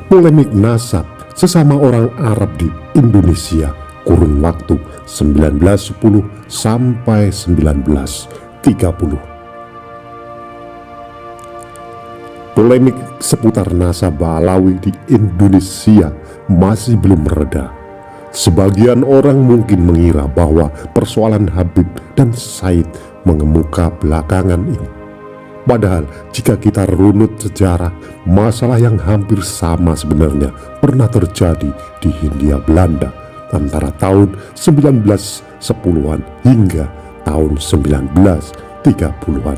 Polemik nasab sesama orang Arab di Indonesia kurun waktu 1910 sampai 1930. Polemik seputar nasab Alawi di Indonesia masih belum mereda. Sebagian orang mungkin mengira bahwa persoalan Habib dan Said mengemuka belakangan ini. Padahal jika kita runut sejarah, masalah yang hampir sama sebenarnya pernah terjadi di Hindia Belanda antara tahun 1910-an hingga tahun 1930-an.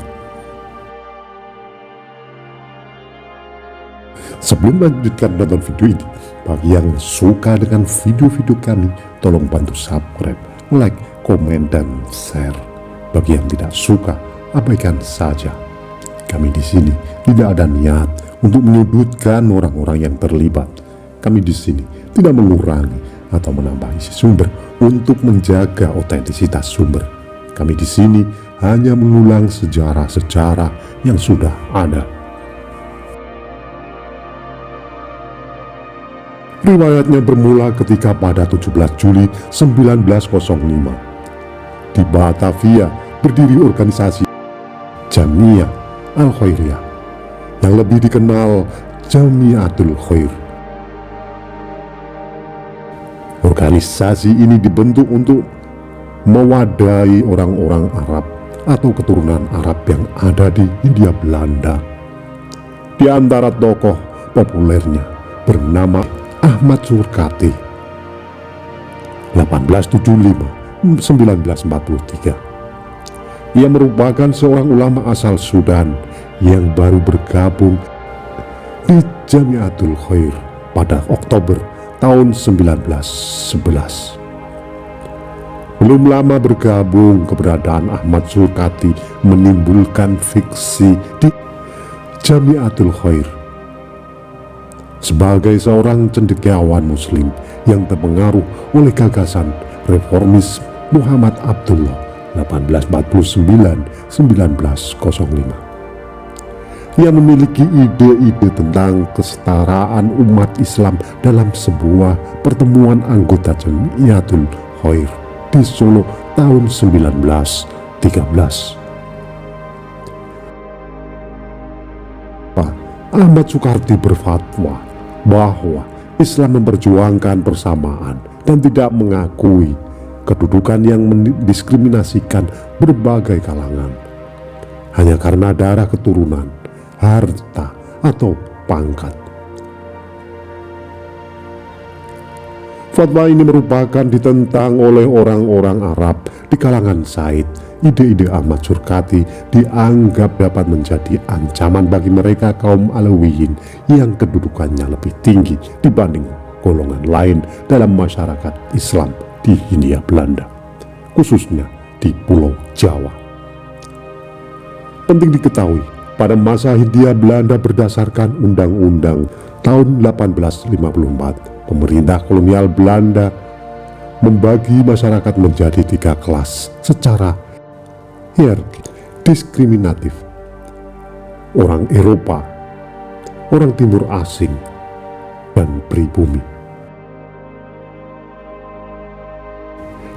Sebelum melanjutkan nonton video ini, bagi yang suka dengan video-video kami, tolong bantu subscribe, like, komen, dan share. Bagi yang tidak suka, abaikan saja. Kami di sini tidak ada niat untuk menyudutkan orang-orang yang terlibat. Kami di sini tidak mengurangi atau menambah isi sumber untuk menjaga otentisitas sumber. Kami di sini hanya mengulang sejarah-sejarah yang sudah ada. Riwayatnya bermula ketika pada 17 Juli 1905 di Batavia berdiri organisasi Jamiah Al-Khairiyah yang lebih dikenal Jamiatul Khair. Organisasi ini dibentuk untuk mewadahi orang-orang Arab atau keturunan Arab yang ada di Hindia Belanda. Di antara tokoh populernya bernama Ahmad Surkati 1875-1943. Ia merupakan seorang ulama asal Sudan yang baru bergabung di Jamiatul Khair pada Oktober tahun 1911. Belum lama bergabung, keberadaan Ahmad Surkati menimbulkan friksi di Jamiatul Khair. Sebagai seorang cendekiawan muslim yang terpengaruh oleh gagasan reformis Muhammad Abdullah 1849-1905. Ia memiliki ide-ide tentang kesetaraan umat Islam dalam sebuah pertemuan anggota Jamiatul Khair di Solo tahun 1913. Ahmad Surkati berfatwa bahwa Islam memperjuangkan persamaan dan tidak mengakui kedudukan yang mendiskriminasikan berbagai kalangan hanya karena darah keturunan, harta, atau pangkat. Fatwa ini merupakan ditentang oleh orang-orang Arab di kalangan Said. Ide-ide Ahmad Surkati dianggap dapat menjadi ancaman bagi mereka kaum Alawiyin yang kedudukannya lebih tinggi dibanding golongan lain dalam masyarakat Islam di Hindia Belanda, khususnya di Pulau Jawa. Penting diketahui, pada masa Hindia Belanda berdasarkan Undang-Undang tahun 1854, pemerintah kolonial Belanda membagi masyarakat menjadi 3 kelas secara hierarki diskriminatif: orang Eropa, orang Timur Asing, dan pribumi.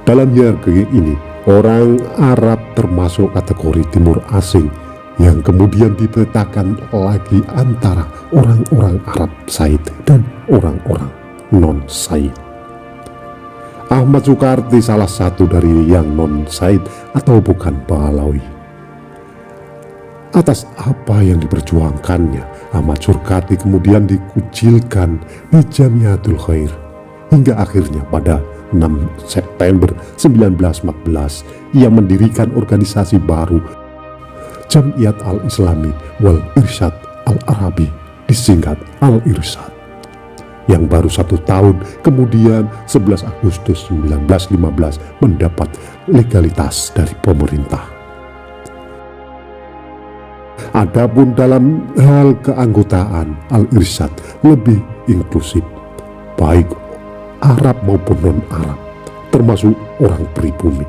Dalam hierarki ini, orang Arab termasuk kategori Timur Asing yang kemudian dipetakan lagi antara orang-orang Arab Said dan orang-orang non-Said. Ahmad Surkati salah satu dari yang non-Said atau bukan Balawi. Atas apa yang diperjuangkannya, Ahmad Surkati kemudian dikucilkan di Jamiatul Khair hingga akhirnya pada 6 September 1914 ia mendirikan organisasi baru, Jamiat Al-Islami Wal Irsyad Al-Arabi, disingkat Al-Irsyad, yang baru 1 tahun kemudian 11 Agustus 1915 mendapat legalitas dari pemerintah. Adapun dalam hal keanggotaan, Al-Irsyad lebih inklusif, baik Arab maupun non-Arab, termasuk orang pribumi,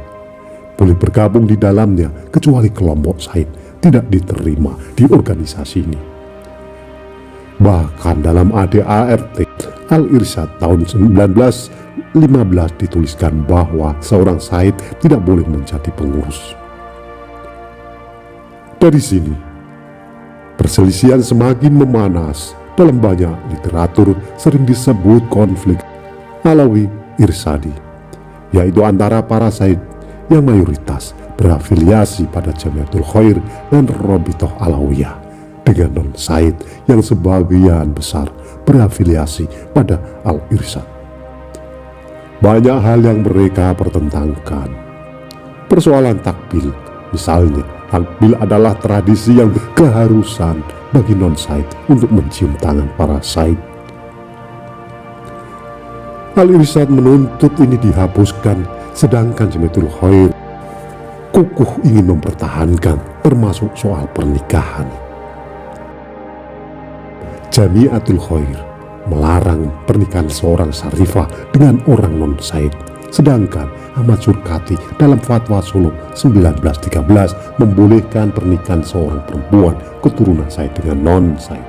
boleh bergabung di dalamnya kecuali kelompok Said tidak diterima di organisasi ini. Bahkan dalam ADART Al-Irsyad tahun 1915 dituliskan bahwa seorang Said tidak boleh menjadi pengurus. Dari sini, perselisihan semakin memanas. Dalam banyak literatur sering disebut konflik Alawi-Irsadi, yaitu antara para Said yang mayoritas berafiliasi pada Jamiatul Khair dan Rabithah Alawiyah, dengan non-Said yang sebagian besar berafiliasi pada Al-Irsyad. Banyak hal yang mereka pertentangkan. Persoalan takbil, misalnya, takbil adalah tradisi yang keharusan bagi non-Said untuk mencium tangan para Said. Al-Irsyad menuntut ini dihapuskan, sedangkan Jamiatul Khair kukuh ingin mempertahankan, termasuk soal pernikahan. Jamiatul Khair melarang pernikahan seorang Syarifah dengan orang non-Said, sedangkan Ahmad Surkati dalam Fatwa Solo 1913 membolehkan pernikahan seorang perempuan keturunan Said dengan non-Said.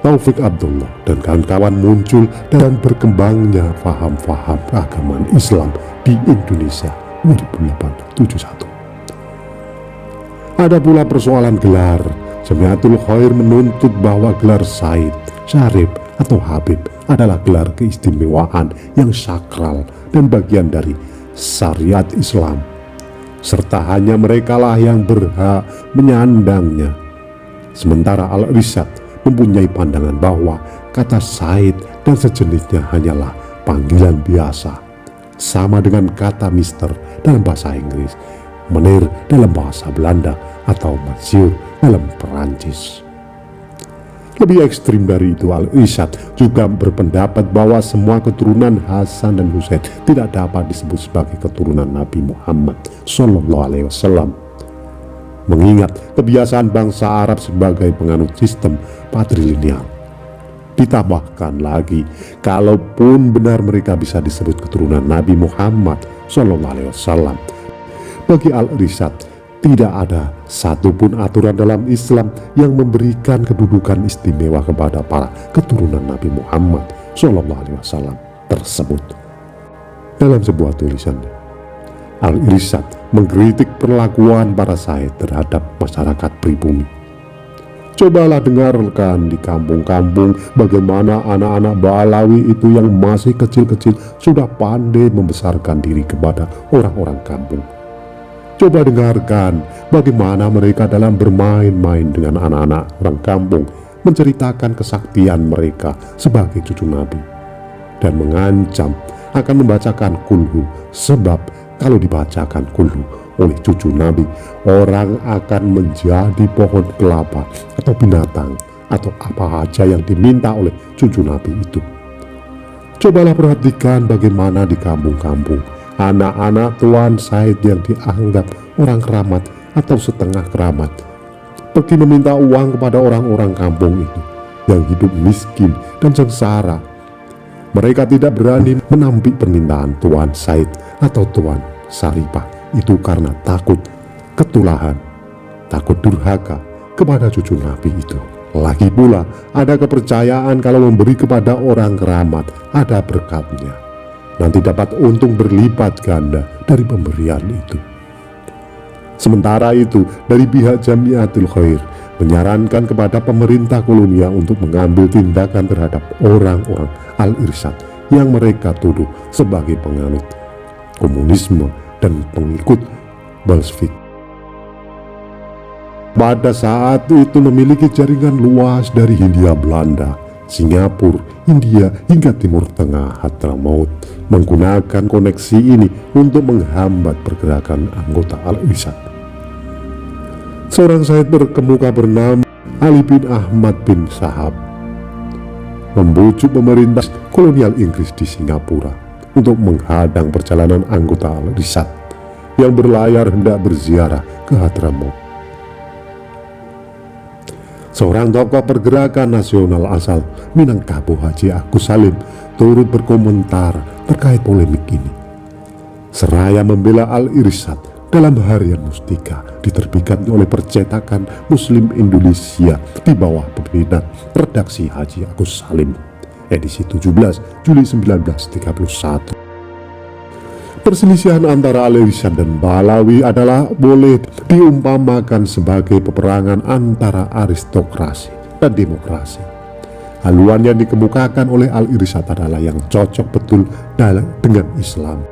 Taufik Abdullah dan kawan-kawan muncul dan berkembangnya faham-faham keagamaan Islam di Indonesia 1871. Ada pula persoalan gelar. Jamiatul Khair menuntut bahwa gelar Said, Syarif, atau Habib adalah gelar keistimewaan yang sakral dan bagian dari syariat Islam, serta hanya merekalah yang berhak menyandangnya. Sementara Al-Irsyad mempunyai pandangan bahwa kata Said dan sejenisnya hanyalah panggilan biasa, sama dengan kata Mister dalam bahasa Inggris, Meneer dalam bahasa Belanda, atau Monsieur dalam Perancis. Lebih ekstrim dari itu, Al-Irsyad juga berpendapat bahwa semua keturunan Hasan dan Husain tidak dapat disebut sebagai keturunan Nabi Muhammad SAW, mengingat kebiasaan bangsa Arab sebagai penganut sistem patrilineal. Ditambahkan lagi, kalaupun benar mereka bisa disebut keturunan Nabi Muhammad SAW, bagi Al-Irsyad tidak ada satupun aturan dalam Islam yang memberikan kedudukan istimewa kepada para keturunan Nabi Muhammad SAW tersebut. Dalam sebuah tulisannya, Al-Irsyad mengkritik perlakuan para Said terhadap masyarakat pribumi. Cobalah dengarkan di kampung-kampung bagaimana anak-anak Balawi itu yang masih kecil-kecil sudah pandai membesarkan diri kepada orang-orang kampung. Coba dengarkan bagaimana mereka dalam bermain-main dengan anak-anak orang kampung menceritakan kesaktian mereka sebagai cucu Nabi, dan mengancam akan membacakan kulhu, sebab kalau dibacakan kulhu oleh cucu Nabi, orang akan menjadi pohon kelapa atau binatang atau apa saja yang diminta oleh cucu Nabi itu. Cobalah perhatikan bagaimana di kampung-kampung anak-anak Tuan Said yang dianggap orang keramat atau setengah keramat pergi meminta uang kepada orang-orang kampung itu yang hidup miskin dan sengsara. Mereka tidak berani menampik permintaan Tuan Said atau Tuan Syarifah itu karena takut ketulahan, takut durhaka kepada cucu Nabi itu. Lagi pula ada kepercayaan kalau memberi kepada orang keramat ada berkatnya, nanti dapat untung berlipat ganda dari pemberian itu. Sementara itu, dari pihak Jamiatul Khair menyarankan kepada pemerintah kolonial untuk mengambil tindakan terhadap orang-orang Al-Irsyad yang mereka tuduh sebagai penganut komunisme dan pengikut Bolshevik. Pada saat itu memiliki jaringan luas dari Hindia Belanda, Singapura, India hingga Timur Tengah, Hadramaut, menggunakan koneksi ini untuk menghambat pergerakan anggota Al-Irsyad. Seorang Said berkemuka bernama Ali bin Ahmad bin Sahab membujuk pemerintah kolonial Inggris di Singapura untuk menghadang perjalanan anggota Al-Irsyad yang berlayar hendak berziarah ke Hadramaut. Seorang tokoh pergerakan nasional asal Minangkabau, Haji Agus Salim, turut berkomentar terkait polemik ini. Seraya membela Al-Irsyad dalam harian Mustika diterbitkan oleh Percetakan Muslim Indonesia di bawah pimpinan redaksi Haji Agus Salim, edisi 17 Juli 1931. Perselisihan antara Alauisan dan Balawi adalah boleh diumpamakan sebagai peperangan antara aristokrasi dan demokrasi. Haluan yang dikemukakan oleh Al-Irsyad adalah yang cocok betul dengan Islam.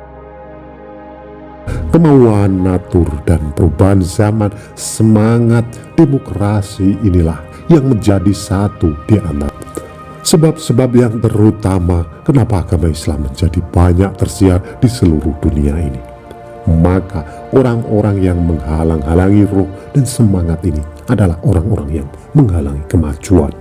Kemauan natur dan perubahan zaman, semangat demokrasi inilah yang menjadi satu di antara sebab-sebab yang terutama kenapa agama Islam menjadi banyak tersiar di seluruh dunia ini. Maka orang-orang yang menghalang-halangi roh dan semangat ini adalah orang-orang yang menghalangi kemajuan.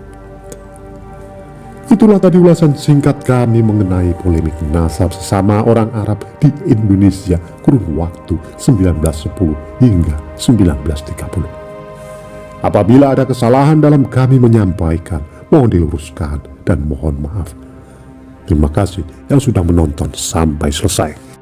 Itulah tadi ulasan singkat kami mengenai polemik nasab sesama orang Arab di Indonesia kurun waktu 1910 hingga 1930. Apabila ada kesalahan dalam kami menyampaikan, mohon diluruskan dan mohon maaf. Terima kasih yang sudah menonton sampai selesai.